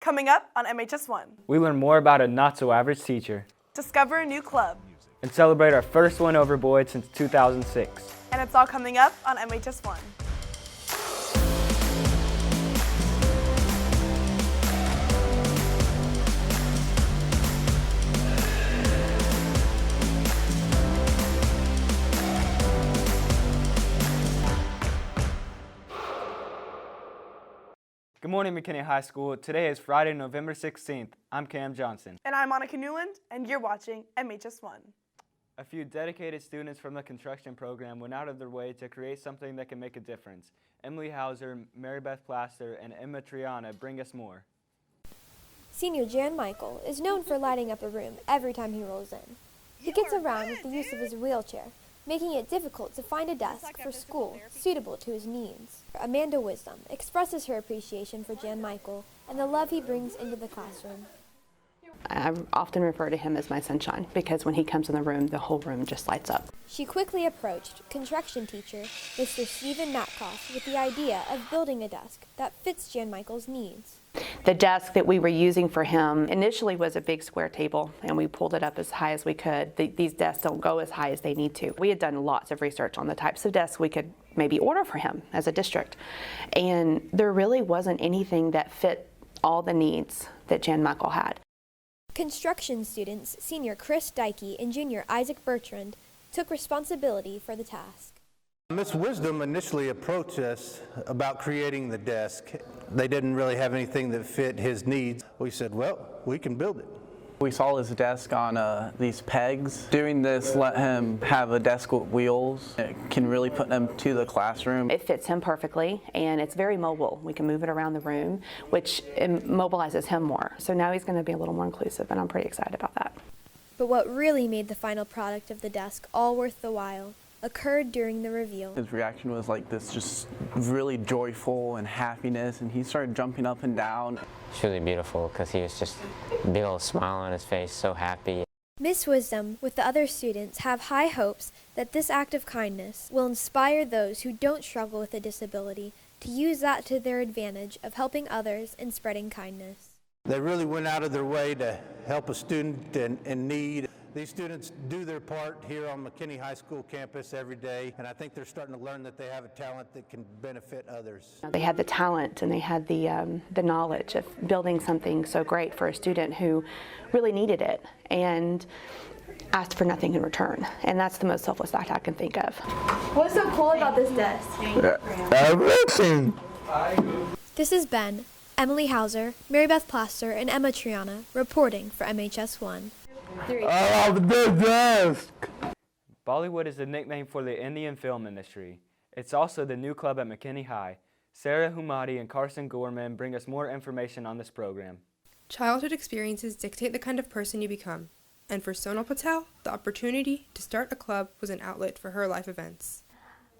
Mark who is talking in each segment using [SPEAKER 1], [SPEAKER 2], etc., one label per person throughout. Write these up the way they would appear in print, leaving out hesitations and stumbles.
[SPEAKER 1] Coming up on MHS1,
[SPEAKER 2] we learn more about a not-so-average teacher
[SPEAKER 1] discover a new club,
[SPEAKER 2] and celebrate our first win over Boyd since 2006.
[SPEAKER 1] and it's all coming up on MHS1.
[SPEAKER 2] Good morning, McKinney High School. Today is Friday, November 16th. I'm Cam Johnson.
[SPEAKER 1] And I'm Monica Newland, and you're watching MHS1.
[SPEAKER 2] A few dedicated students from the construction program went out of their way to create something that can make a difference. Emily Hauser, Mary Beth Plaster, and Emma Triana bring us more.
[SPEAKER 3] Senior Jan Michael is known for lighting up a room every time he rolls in. He gets around with the use of his wheelchair, making it difficult to find a desk for school suitable to his needs. Amanda Wisdom expresses her appreciation for Jan Michael and the love he brings into the classroom.
[SPEAKER 4] I often refer to him as my sunshine because when he comes in the room, the whole room just lights up.
[SPEAKER 3] She quickly approached construction teacher Mr. Stephen Matkoff with the idea of building a desk that fits Jan Michael's needs.
[SPEAKER 4] The desk that we were using for him initially was a big square table, and we pulled it up as high as we could. These desks don't go as high as they need to. We had done lots of research on the types of desks we could maybe order for him as a district, and there really wasn't anything that fit all the needs that Jan Michael had.
[SPEAKER 3] Construction students senior Chris Dykey and junior Isaac Bertrand took responsibility for the task.
[SPEAKER 5] Ms. Wisdom initially approached us about creating the desk. They didn't really have anything that fit his needs. We said, well, we can build it.
[SPEAKER 6] We saw his desk on these pegs. Doing this let him have a desk with wheels. It can really put him to the classroom.
[SPEAKER 4] It fits him perfectly, and it's very mobile. We can move it around the room, which mobilizes him more. So now he's going to be a little more inclusive, and I'm pretty excited about that.
[SPEAKER 3] But what really made the final product of the desk all worth the while occurred during the reveal.
[SPEAKER 6] His reaction was like this, just really joyful and happiness, and he started jumping up and down.
[SPEAKER 7] It's really beautiful because he was just a big old smile on his face, so happy.
[SPEAKER 3] Miss Wisdom, with the other students, have high hopes that this act of kindness will inspire those who don't struggle with a disability to use that to their advantage of helping others and spreading kindness.
[SPEAKER 5] They really went out of their way to help a student in need. These students do their part here on McKinney High School campus every day, and I think they're starting to learn that they have a talent that can benefit others.
[SPEAKER 4] They had the talent and they had the knowledge of building something so great for a student who really needed it and asked for nothing in return. And that's the most selfless act I can think of.
[SPEAKER 3] What's so cool about this desk?
[SPEAKER 5] Everything.
[SPEAKER 3] This is Ben, Emily Hauser, Mary Beth Plaster, and Emma Triana reporting for MHS1.
[SPEAKER 5] I love the desk.
[SPEAKER 2] Bollywood is the nickname for the Indian film industry. It's also the new club at McKinney High. Sarah Humadi and Carson Gorman bring us more information on this program.
[SPEAKER 8] Childhood experiences dictate the kind of person you become, and for Sonal Patel, the opportunity to start a club was an outlet for her life events.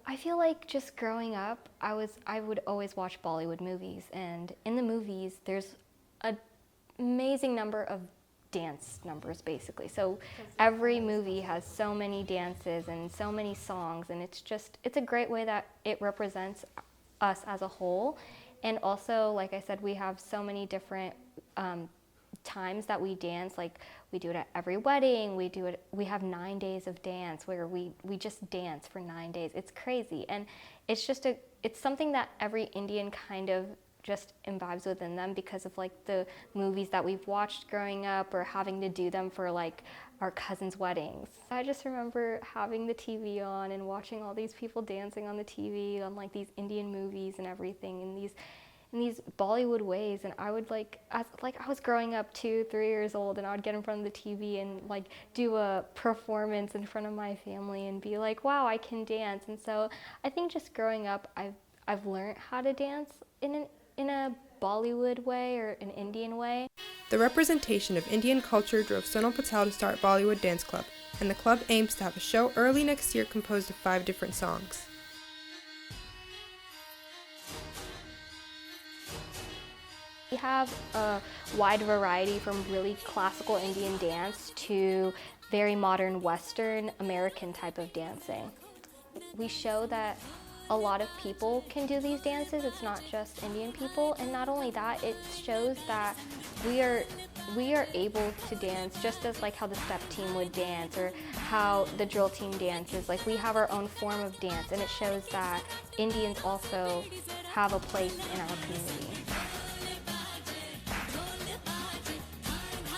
[SPEAKER 9] I feel like just growing up, I would always watch Bollywood movies, and in the movies, there's an amazing number of dance numbers, basically. So every movie has so many dances and so many songs, and it's a great way that it represents us as a whole. And also, like I said, we have so many different times that we dance. Like we do it at every wedding. We have 9 days of dance where we just dance for 9 days. It's crazy, and it's something that every Indian kind of just imbibes within them because of like the movies that we've watched growing up or having to do them for like our cousins' weddings. I just remember having the TV on and watching all these people dancing on the TV on like these Indian movies and everything in these Bollywood ways, and I would I was growing up 2-3 years old, and I would get in front of the TV and like do a performance in front of my family and be like, wow, I can dance. And so I think just growing up I've learned how to dance in a Bollywood way or an Indian way.
[SPEAKER 8] The representation of Indian culture drove Sonal Patel to start Bollywood Dance Club, and the club aims to have a show early next year composed of 5 different songs.
[SPEAKER 9] We have a wide variety from really classical Indian dance to very modern Western American type of dancing. We show that a lot of people can do these dances. It's not just Indian people. And not only that, it shows that we are able to dance just as like how the step team would dance or how the drill team dances. Like we have our own form of dance, and it shows that Indians also have a place in our community.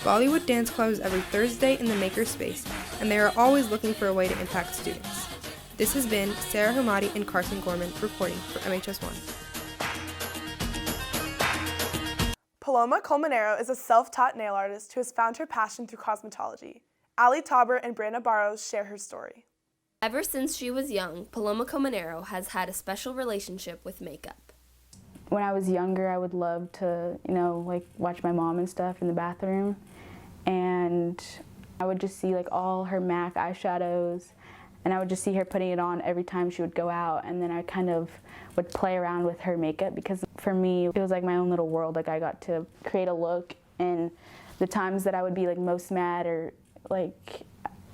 [SPEAKER 8] Bollywood Dance Club is every Thursday in the Makerspace, and they are always looking for a way to impact students. This has been Sarah Hamadi and Carson Gorman reporting for MHS1.
[SPEAKER 1] Paloma Colmenero is a self-taught nail artist who has found her passion through cosmetology. Ali Tauber and Brandon Barrows share her story.
[SPEAKER 10] Ever since she was young, Paloma Colmenero has had a special relationship with makeup.
[SPEAKER 11] When I was younger, I would love to, like watch my mom and stuff in the bathroom, and I would just see like all her MAC eyeshadows, and I would just see her putting it on every time she would go out, and then I kind of would play around with her makeup because for me, it was like my own little world. Like I got to create a look, and the times that I would be like most mad or like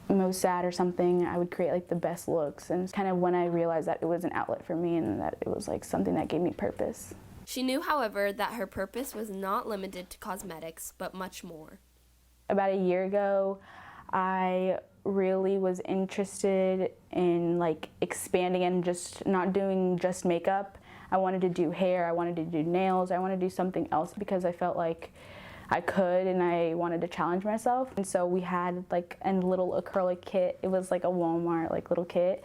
[SPEAKER 11] most sad or something, I would create like the best looks, and it's kind of when I realized that it was an outlet for me and that it was like something that gave me purpose.
[SPEAKER 10] She knew, however, that her purpose was not limited to cosmetics, but much more.
[SPEAKER 11] About a year ago, I really was interested in like expanding and just not doing just makeup. I wanted to do hair, I wanted to do nails, I wanted to do something else because I felt like I could and I wanted to challenge myself. And so we had like a little acrylic kit. It was like a Walmart like little kit.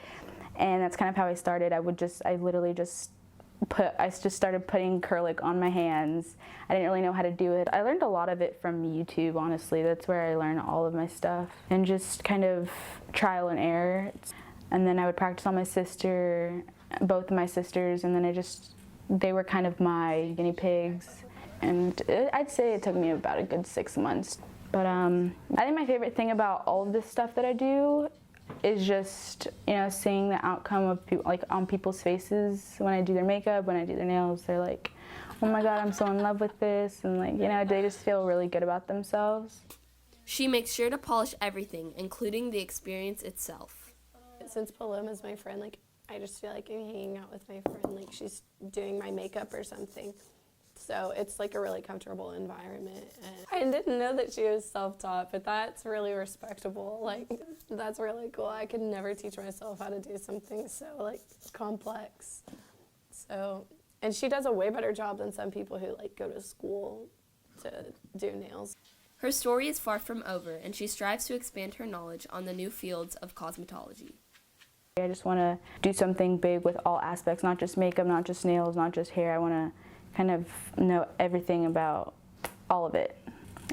[SPEAKER 11] And that's kind of how I started. I just started putting acrylic on my hands. I didn't really know how to do it. I learned a lot of it from YouTube, honestly. That's where I learned all of my stuff. And just kind of trial and error. And then I would practice on my sister, both of my sisters, and then they were kind of my guinea pigs. And I'd say it took me about a good 6 months. But I think my favorite thing about all of this stuff that I do is just, seeing the outcome of on people's faces when I do their makeup, when I do their nails. They're like, oh my God, I'm so in love with this. And they just feel really good about themselves.
[SPEAKER 10] She makes sure to polish everything, including the experience itself.
[SPEAKER 12] Since Paloma's my friend, I just feel like I'm hanging out with my friend, like she's doing my makeup or something. So it's like a really comfortable environment. And I didn't know that she was self-taught, but that's really respectable. That's really cool. I could never teach myself how to do something so complex. So, and she does a way better job than some people who go to school to do nails.
[SPEAKER 10] Her story is far from over, and she strives to expand her knowledge on the new fields of cosmetology.
[SPEAKER 11] I just want to do something big with all aspects, not just makeup, not just nails, not just hair. I want to kind of know everything about all of it.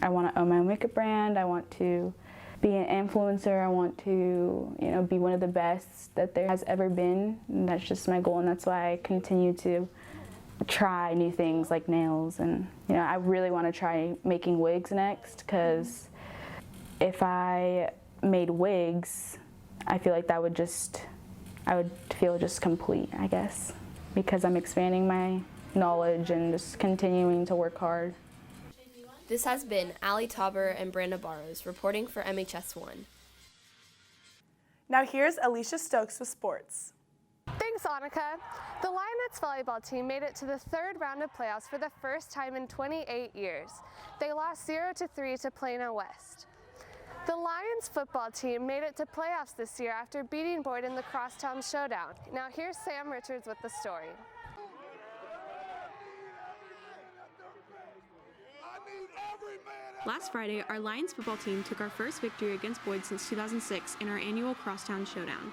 [SPEAKER 11] I want to own my own makeup brand. I want to be an influencer. I want to, be one of the best that there has ever been. And that's just my goal, and that's why I continue to try new things like nails. And I really want to try making wigs next, because if I made wigs, I feel like I would feel just complete, I guess, because I'm expanding my knowledge and just continuing to work hard.
[SPEAKER 10] This has been Ali Tauber and Brandon Barrows reporting for MHS1.
[SPEAKER 1] Now here's Alicia Stokes with sports.
[SPEAKER 13] Thanks, Annika. The Lionettes volleyball team made it to the third round of playoffs for the first time in 28 years. They lost 0-3 to Plano West. The Lions football team made it to playoffs this year after beating Boyd in the Crosstown Showdown. Now here's Sam Richards with the story.
[SPEAKER 14] Last Friday, our Lions football team took our first victory against Boyd since 2006 in our annual Crosstown Showdown.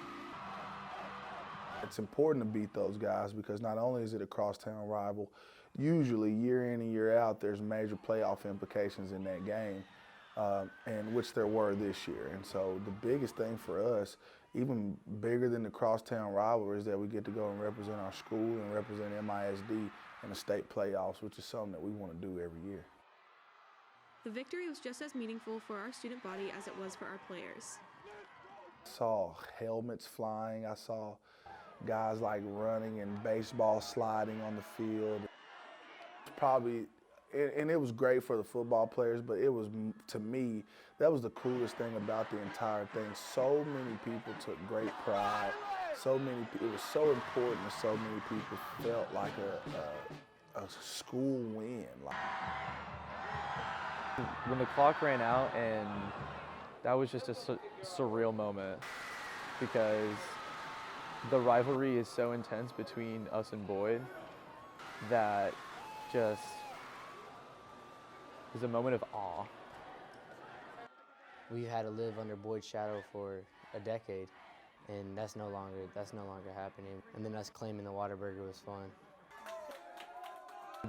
[SPEAKER 15] It's important to beat those guys because not only is it a crosstown rival, usually year in and year out there's major playoff implications in that game, and which there were this year. And so the biggest thing for us, even bigger than the crosstown rivalry, is that we get to go and represent our school and represent MISD in the state playoffs, which is something that we want to do every year.
[SPEAKER 14] The victory was just as meaningful for our student body as it was for our players.
[SPEAKER 15] I saw helmets flying. I saw guys running and baseball sliding on the field. And it was great for the football players, but it was, to me, that was the coolest thing about the entire thing. So many people took great pride. It was so important that so many people felt like a school win.
[SPEAKER 16] When the clock ran out, and that was just a surreal moment, because the rivalry is so intense between us and Boyd that just is a moment of awe.
[SPEAKER 17] We had to live under Boyd's shadow for a decade, and that's no longer happening. And then us claiming the Whataburger was fun.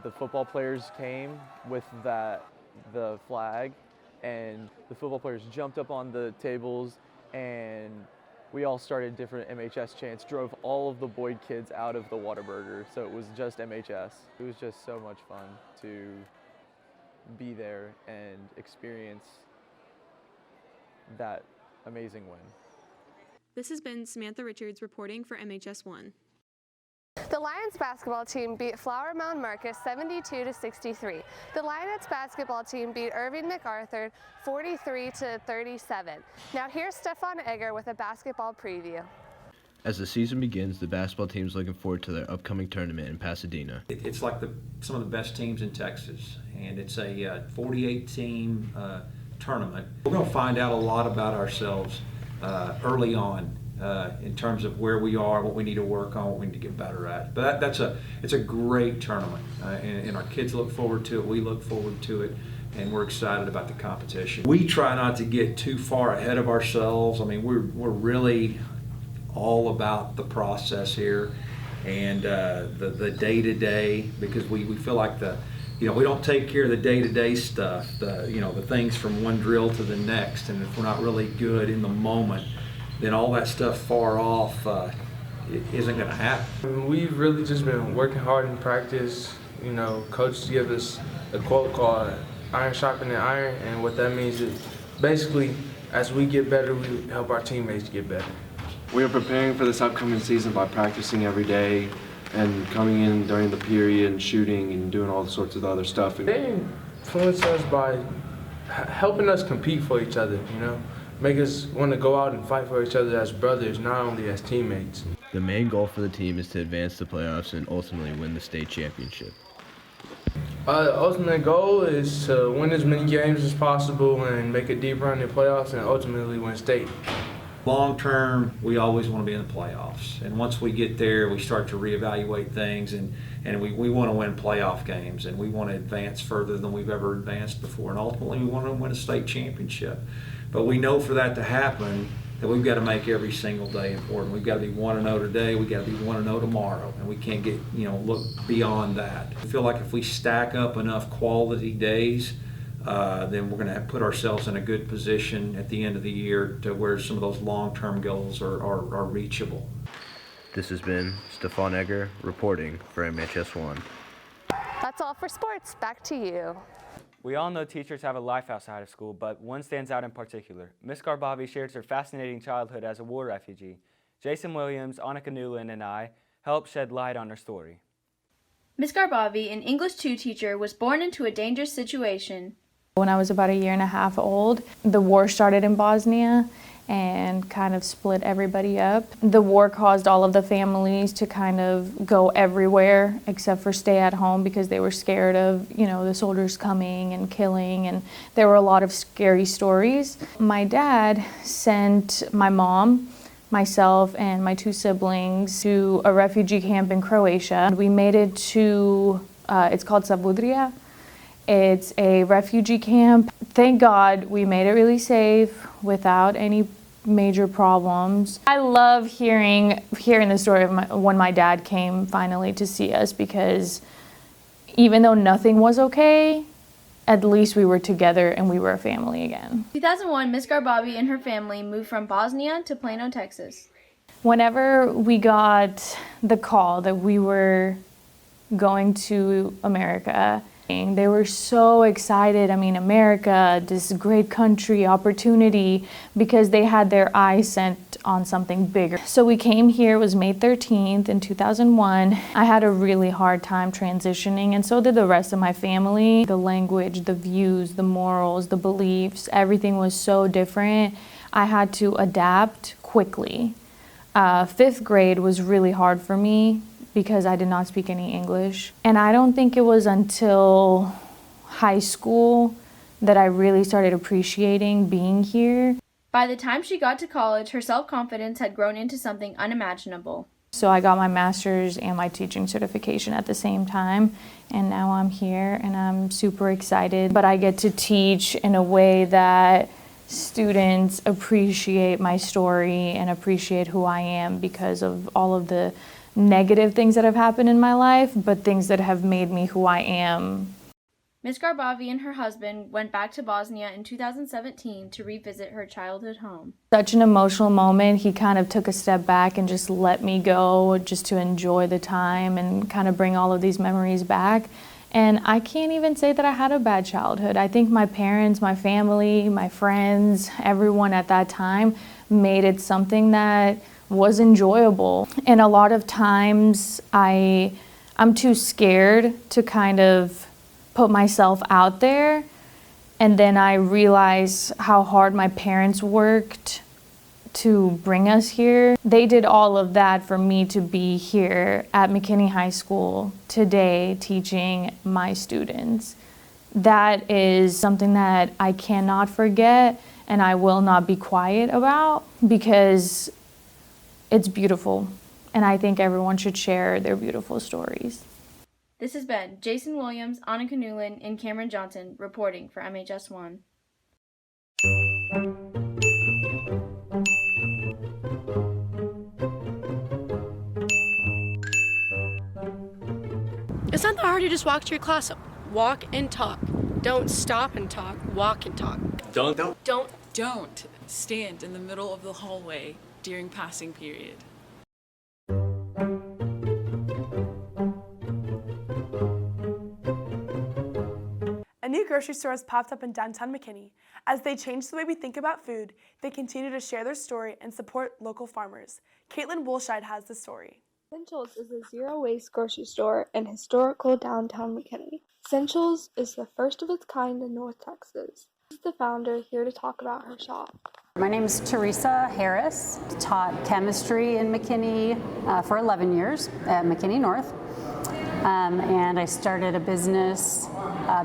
[SPEAKER 16] The football players came with the flag, and the football players jumped up on the tables, and we all started different MHS chants, drove all of the Boyd kids out of the Whataburger, so it was just MHS. It was just so much fun to be there and experience that amazing win.
[SPEAKER 14] This has been Samantha Richards reporting for MHS1.
[SPEAKER 13] The Lions basketball team beat Flower Mound Marcus 72-63. The Lionettes basketball team beat Irving MacArthur 43-37. Now here's Stefan Egger with a basketball preview.
[SPEAKER 18] As the season begins, the basketball team is looking forward to their upcoming tournament in Pasadena.
[SPEAKER 19] It's like some of the best teams in Texas, and it's a 48-team tournament. We're going to find out a lot about ourselves early on in terms of where we are, what we need to work on, what we need to get better at. But it's a great tournament, and our kids look forward to it. We look forward to it, and we're excited about the competition. We try not to get too far ahead of ourselves. I mean, we're really all about the process here and the day-to-day, because we feel like we don't take care of the day-to-day stuff, the things from one drill to the next, and if we're not really good in the moment, then all that stuff far off isn't going to happen.
[SPEAKER 20] We've really just been working hard in practice. Coach gives us a quote called iron sharpening iron, and what that means is basically as we get better, we help our teammates get better.
[SPEAKER 21] We are preparing for this upcoming season by practicing every day and coming in during the period and shooting and doing all sorts of other stuff.
[SPEAKER 20] They influence us by helping us compete for each other, make us want to go out and fight for each other as brothers, not only as teammates.
[SPEAKER 18] The main goal for the team is to advance the playoffs and ultimately win the state championship.
[SPEAKER 20] The ultimate goal is to win as many games as possible and make a deep run in the playoffs and ultimately win state.
[SPEAKER 19] Long term, we always want to be in the playoffs, and once we get there, we start to reevaluate things, and we want to win playoff games, and we want to advance further than we've ever advanced before, and ultimately we want to win a state championship. But we know for that to happen, that we've got to make every single day important. We've got to be 1-0 today, we've got to be 1-0 tomorrow, and we can't get look beyond that. I feel like if we stack up enough quality days, then we're going to put ourselves in a good position at the end of the year to where some of those long-term goals are reachable.
[SPEAKER 18] This has been Stefan Egger reporting for MHS1.
[SPEAKER 13] That's all for sports. Back to you.
[SPEAKER 2] We all know teachers have a life outside of school, but one stands out in particular. Ms. Garbavi shares her fascinating childhood as a war refugee. Jason Williams, Annika Newland, and I helped shed light on her story.
[SPEAKER 22] Ms. Garbavi, an English 2 teacher, was born into a dangerous situation.
[SPEAKER 11] When I was about 1.5 years old, the war started in Bosnia and kind of split everybody up. The war caused all of the families to kind of go everywhere except for stay at home because they were scared of, the soldiers coming and killing, and there were a lot of scary stories. My dad sent my mom, myself, and my 2 siblings to a refugee camp in Croatia. We made it to, it's called Savudrija. It's a refugee camp. Thank God we made it really safe without any major problems. I love hearing the story of when my dad came finally to see us, because even though nothing was okay, at least we were together and we were a family again.
[SPEAKER 22] In 2001, Ms. Garbavi and her family moved from Bosnia to Plano, Texas.
[SPEAKER 11] Whenever we got the call that we were going to America, they were so excited. I mean, America, this great country, opportunity, because they had their eyes set on something bigger. So we came here, it was May 13th in 2001. I had a really hard time transitioning, and so did the rest of my family. The language, the views, the morals, the beliefs, everything was so different. I had to adapt quickly.
[SPEAKER 6] Fifth grade was really hard for me because I did not speak any English. And I don't think it was until high school that I really started appreciating being here.
[SPEAKER 22] By the time she got to college, her self-confidence had grown into something unimaginable.
[SPEAKER 6] So I got my master's and my teaching certification at the same time, and now I'm here and I'm super excited. But I get to teach in a way that students appreciate my story and appreciate who I am because of all of the negative things that have happened in my life, but things that have made me who I am.
[SPEAKER 22] Ms. Garbavi and her husband went back to Bosnia in 2017 to revisit her childhood home.
[SPEAKER 6] Such an emotional moment. He kind of took a step back and just let me go just to enjoy the time and kind of bring all of these memories back. And I can't even say that I had a bad childhood. I think my parents, my family, my friends, everyone at that time made it something that was enjoyable. And a lot of times I'm too scared to kind of put myself out there, and then I realize how hard my parents worked to bring us here. They did all of that for me to be here at McKinney High School today teaching my students. That is something that I cannot forget and I will not be quiet about because it's beautiful, and I think everyone should share their beautiful stories.
[SPEAKER 22] This has been Jason Williams, Annika Newland, and Cameron Johnson reporting for MHS1.
[SPEAKER 7] It's not that hard to just walk to your class. Walk and talk. Don't stop and talk. Walk and talk.
[SPEAKER 23] Don't stand in the middle of the hallway during passing period.
[SPEAKER 1] A new grocery store has popped up in downtown McKinney. As they change the way we think about food, they continue to share their story and support local farmers. Caitlin Woolshide has the story.
[SPEAKER 24] Essentials is a zero-waste grocery store in historical downtown McKinney. Essentials is the first of its kind in North Texas. This is the founder here to talk about her shop.
[SPEAKER 25] My name is Teresa Harris. Taught chemistry in McKinney for 11 years at McKinney North. And I started a business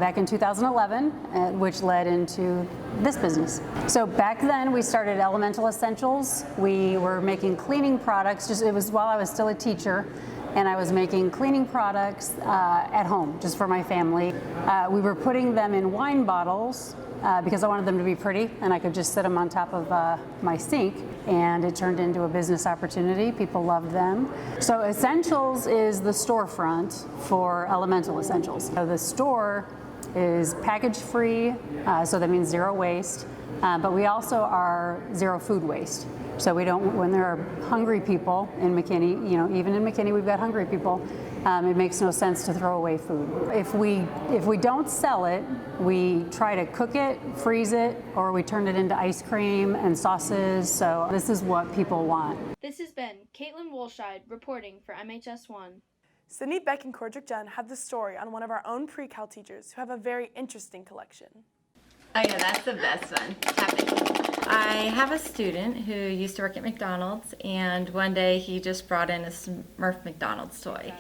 [SPEAKER 25] back in 2011, which led into this business. So back then we started Elemental Essentials. We were making cleaning products, it was while I was still a teacher, and I was making cleaning products at home, just for my family. We were putting them in wine bottles because I wanted them to be pretty, and I could just sit them on top of my sink, and it turned into a business opportunity. People loved them. So Essentials is the storefront for Elemental Essentials. So the store is package free, so that means zero waste, but we also are zero food waste. So we don't, when there are hungry people in McKinney, even in McKinney we've got hungry people, it makes no sense to throw away food. If we don't sell it, we try to cook it, freeze it, or we turn it into ice cream and sauces. So this is what people want.
[SPEAKER 22] This has been Caitlin Woolshide reporting for MHS1.
[SPEAKER 1] Sydney Beck and Cordrick Dunn have the story on one of our own pre-cal teachers who have a very interesting collection.
[SPEAKER 26] Oh yeah, that's the best one. I have a student who used to work at McDonald's, and one day he just brought in a Smurf McDonald's toy.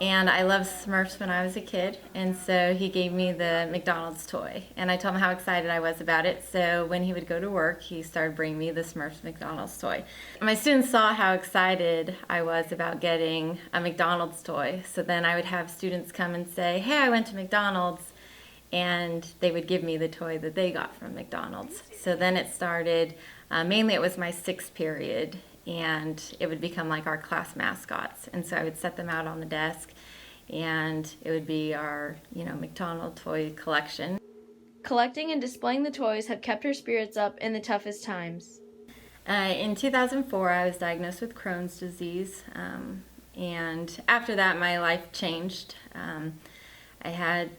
[SPEAKER 26] And I loved Smurfs when I was a kid, and so he gave me the McDonald's toy. And I told him how excited I was about it, so when he would go to work, he started bringing me the Smurfs McDonald's toy. My students saw how excited I was about getting a McDonald's toy, so then I would have students come and say, hey, I went to McDonald's, and they would give me the toy that they got from McDonald's. So then it started, mainly it was my sixth period, and it would become like our class mascots. And so I would set them out on the desk, and it would be our, McDonald's toy collection.
[SPEAKER 22] Collecting and displaying the toys have kept her spirits up in the toughest times.
[SPEAKER 26] In 2004, I was diagnosed with Crohn's disease, and after that, my life changed. I had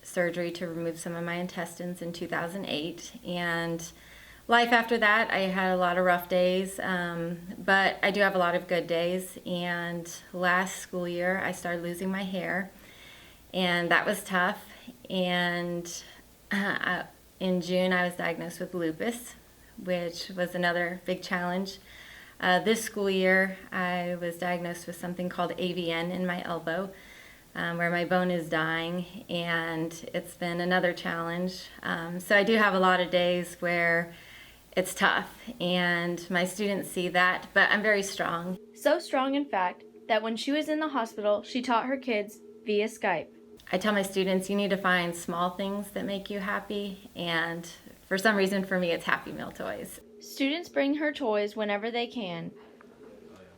[SPEAKER 26] surgery to remove some of my intestines in 2008, and life after that, I had a lot of rough days, but I do have a lot of good days. And last school year, I started losing my hair, and that was tough. And in June, I was diagnosed with lupus, which was another big challenge. This school year, I was diagnosed with something called AVN in my elbow, where my bone is dying, and it's been another challenge. So I do have a lot of days where it's tough, and my students see that, but I'm very strong.
[SPEAKER 22] So strong, in fact, that when she was in the hospital, she taught her kids via Skype.
[SPEAKER 26] I tell my students, you need to find small things that make you happy, and for some reason for me, it's Happy Meal toys.
[SPEAKER 22] Students bring her toys whenever they can.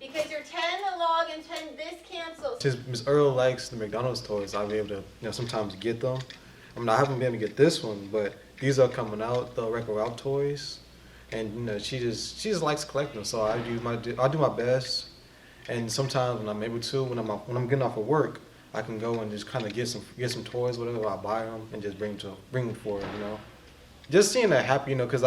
[SPEAKER 26] Because you're 10 the log and 10 this cancels.
[SPEAKER 3] Since Ms. Earl likes the McDonald's toys, I'll be able to, sometimes get them. I mean, I haven't been able to get this one, but these are coming out, the Wreck-It Ralph toys, and she just likes collecting them. So I do my best, and sometimes when I'm able to, when I'm getting off of work, I can go and just kind of get some toys, whatever. I buy them and just bring them for her, Just seeing her happy, because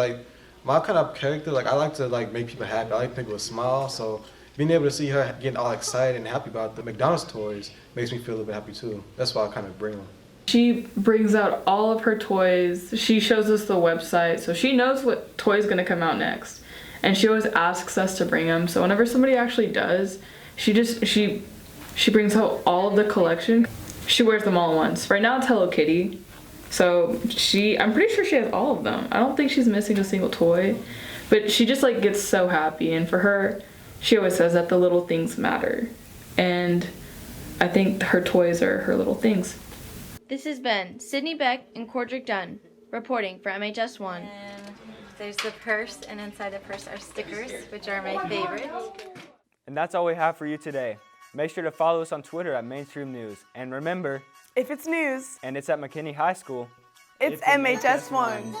[SPEAKER 3] my kind of character, I like to make people happy. I like people to smile, so being able to see her getting all excited and happy about the McDonald's toys makes me feel a little bit happy too. That's why I kind of bring them.
[SPEAKER 4] She brings out all of her toys. She shows us the website, so she knows what toy is going to come out next. And she always asks us to bring them. So whenever somebody actually does, she brings out all of the collection. She wears them all at once. Right now it's Hello Kitty. So I'm pretty sure she has all of them. I don't think she's missing a single toy. But she just gets so happy, and for her, she always says that the little things matter. And I think her toys are her little things.
[SPEAKER 22] This has been Sydney Beck and Cordrick Dunn, reporting for MHS1.
[SPEAKER 26] And there's the purse, and inside the purse are stickers, which are my favorite.
[SPEAKER 2] And that's all we have for you today. Make sure to follow us on Twitter at Mainstream News. And remember,
[SPEAKER 1] if it's news
[SPEAKER 2] and it's at McKinney High School,
[SPEAKER 1] it's MHS1.